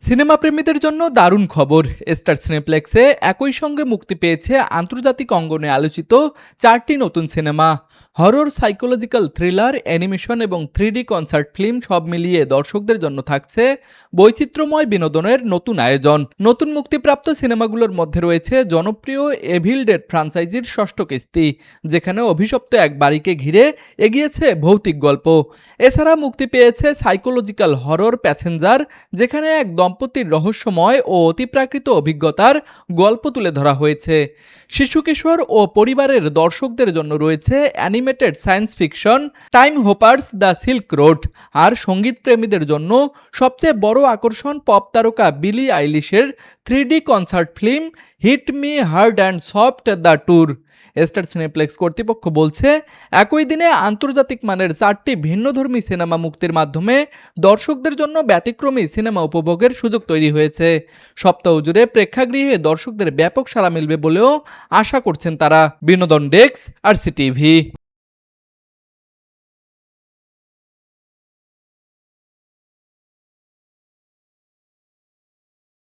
Cinema প্রেমীদের জন্য দারুণ খবর। স্টার সিনেপ্লেক্সে একই সঙ্গে মুক্তি পেয়েছে আন্তর্জাতিক অঙ্গনে আলোচিত 4টি নতুন cinema. Horror, psychological thriller, animation এবং 3D কনসার্ট ফিল্ম সব মিলিয়ে দর্শকদের জন্য থাকছে বৈচিত্র্যময় বিনোদনের নতুন আয়োজন। নতুন মুক্তিপ্রাপ্ত সিনেমাগুলোর মধ্যে রয়েছে জনপ্রিয় এভিল ডেড ফ্রাঞ্চাইজির ষষ্ঠ কিস্তি, যেখানে অভিশপ্ত এক বাড়িকে ঘিরে এগিয়েছে ভৌতিক গল্প। এছাড়া মুক্তি পেয়েছে সাইকোলজিক্যাল হরর প্যাসেঞ্জার, যেখানে এক দম্পতির রহস্যময় ও অতিপ্রাকৃত অভিজ্ঞতার গল্প তুলে ধরা হয়েছে। শিশু কিশোর ও পরিবারের দর্শকদের জন্য রয়েছে animated science fiction Time Hoppers the Silk Road. আর সঙ্গীত প্রেমীদের জন্য সবচেয়ে বড় আকর্ষণ পপ তারকা বিলি আইলিশের 3D concert film Hit Me Hard and Soft the tour. Star Cineplex কর্তৃপক্ষ বলছে, একই দিনে আন্তর্জাতিক মানের 4টি ভিন্নধর্মী সিনেমা মুক্তির মাধ্যমে দর্শকদের জন্য ব্যতিক্রমী সিনেমা উপভোগের সুযোগ তৈরি হয়েছে। সপ্তাহ জুড়ে প্রেক্ষাগৃহে দর্শকদের ব্যাপক সাড়া মিলবে বলেও আশা করছেন তারা। বিনোদন ডেস্ক, আরসিটিভি।